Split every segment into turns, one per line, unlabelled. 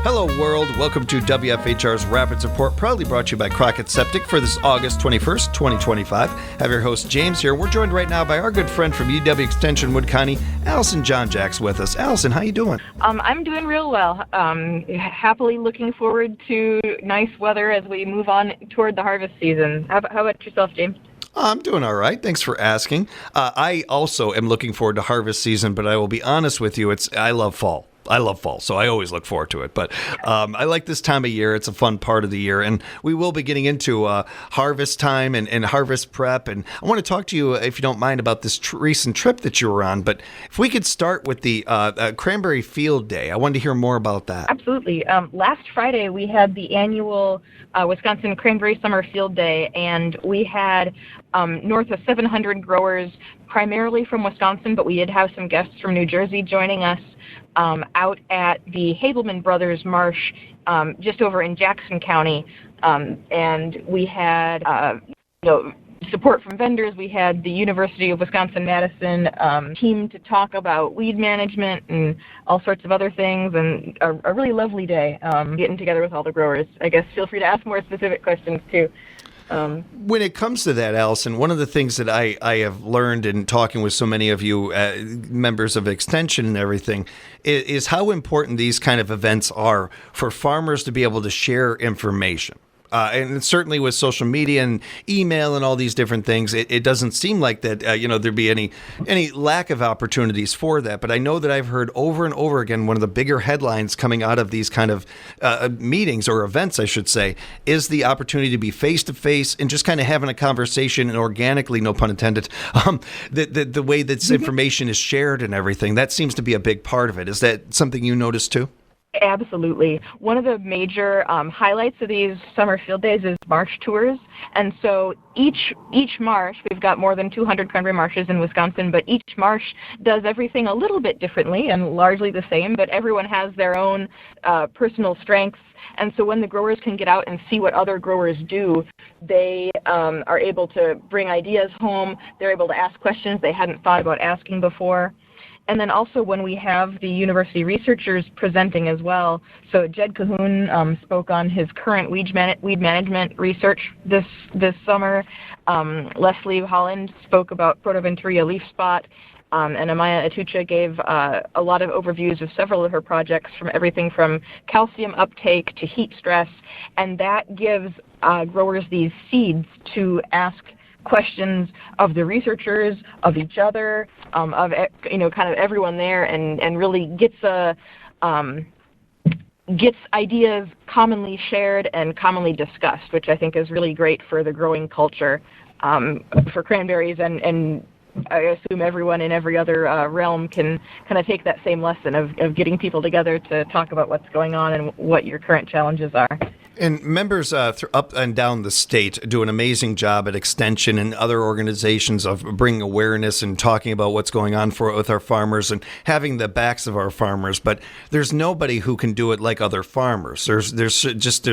Hello, world. Welcome to WFHR's Rapids Report, proudly brought to you by Crockett Septic for this August 21st, 2025. I have your host, James, here. We're joined right now by our good friend from UW Extension, Wood County, Allison John Jack's with us. Allison, how you doing?
I'm doing real well. Happily looking forward to nice weather as we move on toward the harvest season. How about yourself, James?
I'm doing all right. Thanks for asking. I also am looking forward to harvest season, but I will be honest with you, I love fall. So I always look forward to it. But I like this time of year. It's a fun part of the year. And we will be getting into harvest time and harvest prep. And I want to talk to you, if you don't mind, about this recent trip that you were on. But if we could start with the Cranberry Field Day. I wanted to hear more about that.
Absolutely. Last Friday, we had the annual Wisconsin Cranberry Summer Field Day. And we had north of 700 growers, primarily from Wisconsin, but we did have some guests from New Jersey joining us out at the Habelman Brothers Marsh just over in Jackson County. And we had support from vendors. We had the University of Wisconsin-Madison team to talk about weed management and all sorts of other things, and a really lovely day getting together with all the growers. I guess feel free to ask more specific questions, too.
When it comes to that, Allison, one of the things that I have learned in talking with so many of you members of Extension and everything is how important these kind of events are for farmers to be able to share information. And certainly with social media and email and all these different things, it doesn't seem like that, there'd be any lack of opportunities for that. But I know that I've heard over and over again, one of the bigger headlines coming out of these kind of meetings or events, I should say, is the opportunity to be face-to-face and just kind of having a conversation and organically, no pun intended, the way that this information is shared and everything. That seems to be a big part of it. Is that something you noticed too?
Absolutely. One of the major highlights of these summer field days is marsh tours. And so each marsh, we've got more than 200 cranberry marshes in Wisconsin, but each marsh does everything a little bit differently and largely the same, but everyone has their own personal strengths. And so when the growers can get out and see what other growers do, they are able to bring ideas home. They're able to ask questions they hadn't thought about asking before. And then also when we have the university researchers presenting as well. So Jed Cahoon spoke on his current weed management research this summer. Leslie Holland spoke about Protoventuria leaf spot. And Amaya Atucha gave a lot of overviews of several of her projects, from everything from calcium uptake to heat stress. And that gives growers these seeds to ask questions of the researchers, of each other, of kind of everyone there, and really gets ideas commonly shared and commonly discussed, which I think is really great for the growing culture for cranberries, and I assume everyone in every other realm can kind of take that same lesson of getting people together to talk about what's going on and what your current challenges are.
And members up and down the state do an amazing job at Extension and other organizations of bringing awareness and talking about what's going on with our farmers and having the backs of our farmers. But there's nobody who can do it like other farmers. There's it's just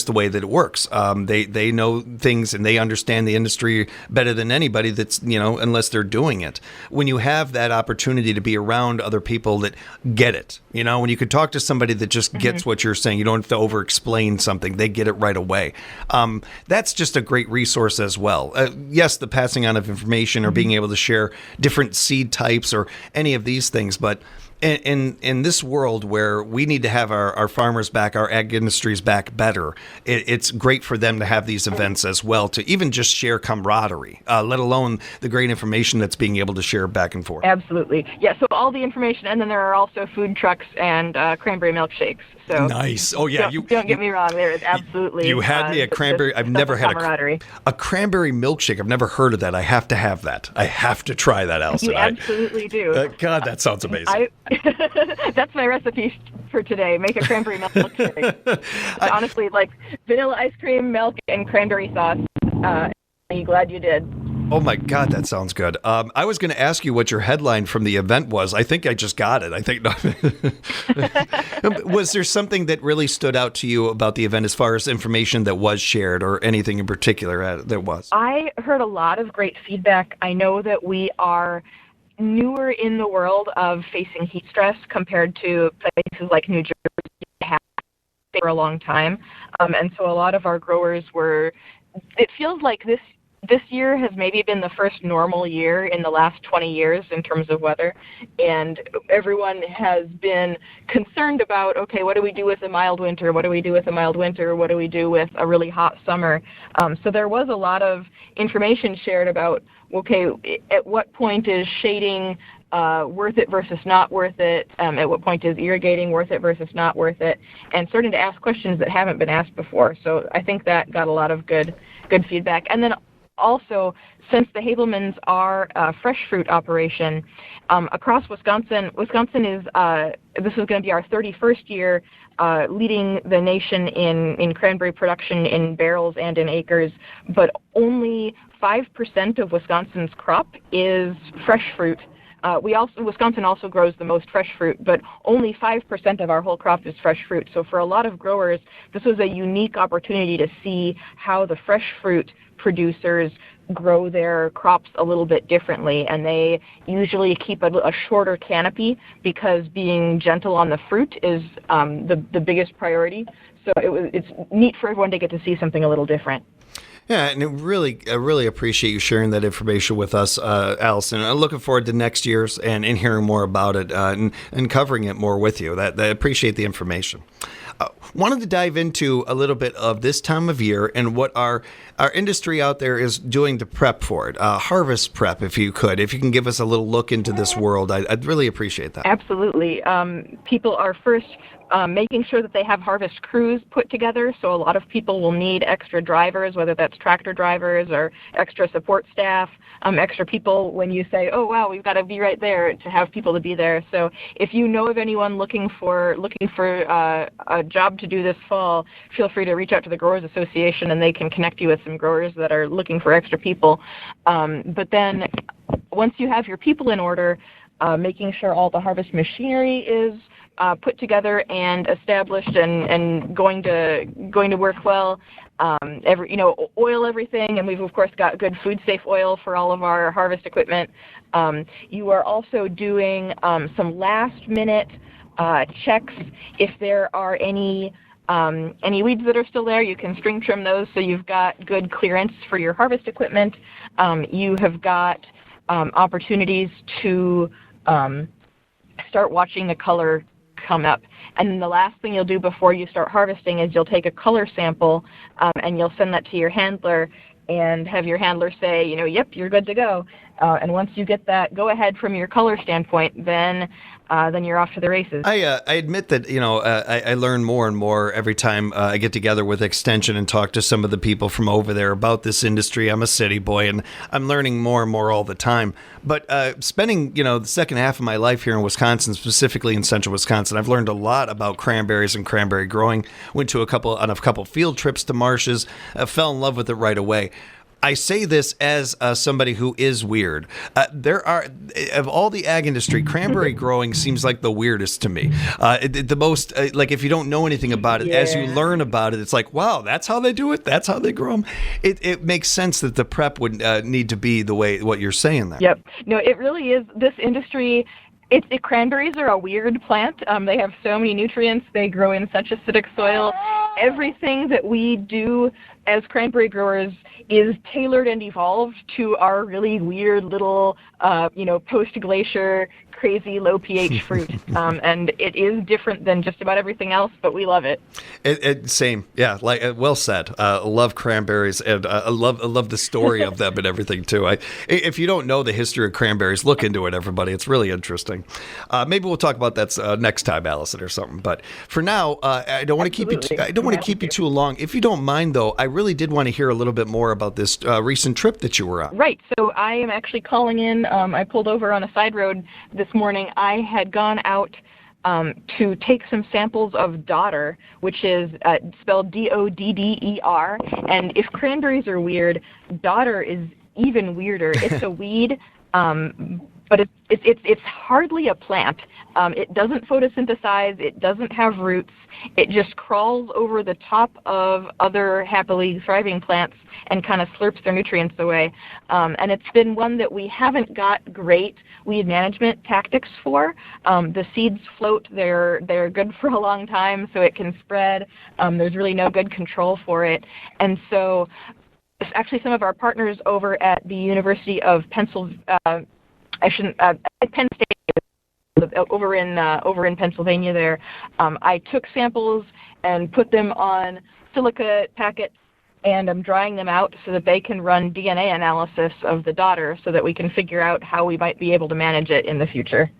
the way that it works. They know things and they understand the industry better than anybody that's, unless they're doing it. When you have that opportunity to be around other people that get it, when you could talk to somebody that just gets what you're saying, you don't have to over-explain something, they get it right away. That's just a great resource as well. Yes, the passing on of information or being able to share different seed types or any of these things, but in this world where we need to have our farmers back, our ag industries back better, it's great for them to have these events as well, to even just share camaraderie, let alone the great information that's being able to share back and forth.
Absolutely. Yeah, so all the information, and then there are also food trucks and cranberry milkshakes. So
nice. Oh, yeah.
Don't get me wrong. There is absolutely.
You had me a cranberry. I've never had a cranberry milkshake. I've never heard of that. I have to have that. I have to try that, Allison.
You absolutely do.
God, that sounds amazing.
That's my recipe for today. Make a cranberry milkshake. It's honestly like vanilla ice cream, milk, and cranberry sauce. I'm glad you did.
Oh my God, that sounds good. I was going to ask you what your headline from the event was. I think I just got it. Was there something that really stood out to you about the event as far as information that was shared or anything in particular that was?
I heard a lot of great feedback. I know that we are newer in the world of facing heat stress compared to places like New Jersey. Have for a long time. And so a lot of our growers it feels like this year has maybe been the first normal year in the last 20 years in terms of weather, and everyone has been concerned about, okay, what do we do with a mild winter? What do we do with a mild winter? What do we do with a really hot summer? So there was a lot of information shared about, okay, at what point is shading worth it versus not worth it? At what point is irrigating worth it versus not worth it? And starting to ask questions that haven't been asked before. So I think that got a lot of good feedback. And then also, since the Habelmans are a fresh fruit operation across Wisconsin is this is going to be our 31st year leading the nation in cranberry production in barrels and in acres, but only 5% of Wisconsin's crop is fresh fruit. Wisconsin also grows the most fresh fruit, but only 5% of our whole crop is fresh fruit. So for a lot of growers, this was a unique opportunity to see how the fresh fruit producers grow their crops a little bit differently, and they usually keep a shorter canopy because being gentle on the fruit is the biggest priority. So it's neat for everyone to get to see something a little different.
Yeah, and I really appreciate you sharing that information with us, Allison. I'm looking forward to next year's and hearing more about it and covering it more with you. I appreciate the information. Wanted to dive into a little bit of this time of year and what our industry out there is doing to prep for it. Harvest prep, if you can give us a little look into this world, I'd really appreciate that.
Absolutely. People are first making sure that they have harvest crews put together. So a lot of people will need extra drivers, whether that's tractor drivers or extra support staff, extra people when you say, oh, wow, we've got to be right there, to have people to be there. So if you know of anyone looking for a job to do this fall, feel free to reach out to the Growers Association and they can connect you with some growers that are looking for extra people. But then once you have your people in order, making sure all the harvest machinery is put together and established and going to work well. Oil everything, and we've of course got good food safe oil for all of our harvest equipment. You are also doing some last minute checks. If there are any weeds that are still there, you can string trim those so you've got good clearance for your harvest equipment. You have got opportunities to start watching the color come up. And then the last thing you'll do before you start harvesting is you'll take a color sample and you'll send that to your handler and have your handler say, yep, you're good to go. And once you get that go ahead from your color standpoint, then you're off to the races.
I admit that, I learn more and more every time I get together with Extension and talk to some of the people from over there about this industry. I'm a city boy and I'm learning more and more all the time. But spending, the second half of my life here in Wisconsin, specifically in central Wisconsin, I've learned a lot about cranberries and cranberry growing. Went on a couple field trips to marshes, fell in love with it right away. I say this as somebody who is weird. There are, of all the ag industry, cranberry growing seems like the weirdest to me. The most, like if you don't know anything about it, as you learn about it, it's like, wow, that's how they do it? That's how they grow them? It makes sense that the prep would need to be the way, what you're saying there.
Yep. No, it really is. This industry, cranberries are a weird plant. They have so many nutrients. They grow in such acidic soil. Everything that we do as cranberry growers is tailored and evolved to our really weird little, post-glacier, crazy low pH fruit. And it is different than just about everything else, but we love it.
Same. Yeah. Like, well said. Love cranberries, and I love the story of them and everything too. If you don't know the history of cranberries, look into it, everybody. It's really interesting. Maybe we'll talk about that next time, Allison, or something. But for now, I don't want to keep you. I don't want to keep you too long. If you don't mind, though, I really did want to hear a little bit more about this recent trip that you were on.
Right. So I am actually calling in. I pulled over on a side road this morning. I had gone out to take some samples of dodder, which is spelled Dodder. And if cranberries are weird, dodder is even weirder. It's a weed But it's hardly a plant. It doesn't photosynthesize. It doesn't have roots. It just crawls over the top of other happily thriving plants and kind of slurps their nutrients away. And it's been one that we haven't got great weed management tactics for. The seeds float. They're good for a long time, so it can spread. There's really no good control for it. And so actually some of our partners over at the University of Pennsylvania, Penn State, over in Pennsylvania there, I took samples and put them on silica packets, and I'm drying them out so that they can run DNA analysis of the daughter so that we can figure out how we might be able to manage it in the future.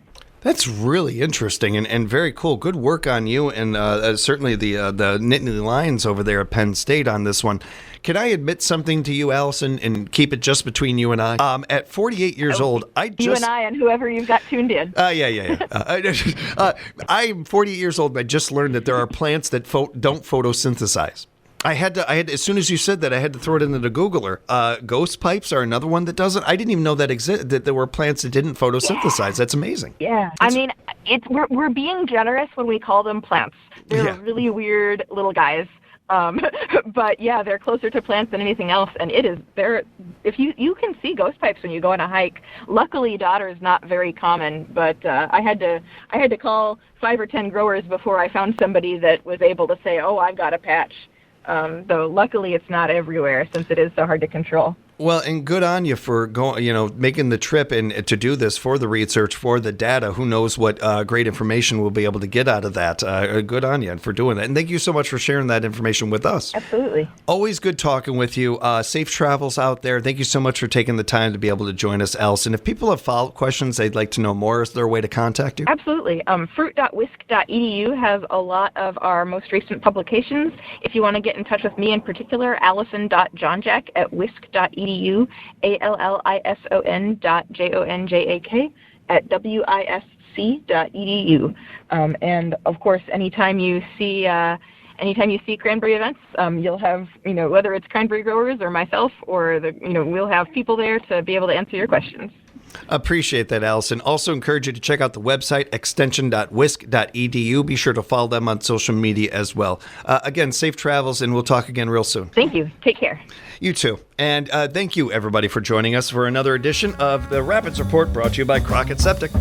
That's really interesting and very cool. Good work on you and certainly the Nittany Lions over there at Penn State on this one. Can I admit something to you, Allison, and keep it just between you and I? At 48 years old,
You and I and whoever you've got tuned in.
I'm 48 years old, and I just learned that there are plants that don't photosynthesize. I had as soon as you said that, I had to throw it into the Googler. Ghost pipes are another one that doesn't. I didn't even know that there were plants that didn't photosynthesize. Yeah. That's amazing.
Yeah. I mean, we're being generous when we call them plants. They're really weird little guys. But yeah, they're closer to plants than anything else. And if you can see ghost pipes when you go on a hike. Luckily, daughter is not very common, but I had to call 5 or 10 growers before I found somebody that was able to say, oh, I've got a patch. Though luckily it's not everywhere since it is so hard to control.
Well, and good on you for making the trip and to do this for the research, for the data. Who knows what great information we'll be able to get out of that. Good on you for doing that. And thank you so much for sharing that information with us.
Absolutely.
Always good talking with you. Safe travels out there. Thank you so much for taking the time to be able to join us, Allison. If people have follow-up questions, they'd like to know more, is there a way to contact you?
Absolutely. Fruit.wisc.edu has a lot of our most recent publications. If you want to get in touch with me in particular, allison.jonjak at wisc.edu. ALLISON.JONJAK at WISC.edu. And of course, anytime you see Cranberry events, you'll have, whether it's Cranberry growers or myself or we'll have people there to be able to answer your questions.
Appreciate that, Allison. Also encourage you to check out the website, extension.wisc.edu. Be sure to follow them on social media as well. Again, safe travels, and we'll talk again real soon.
Thank you. Take care.
You too. And thank you, everybody, for joining us for another edition of the Rapids Report, brought to you by Crockett Septic.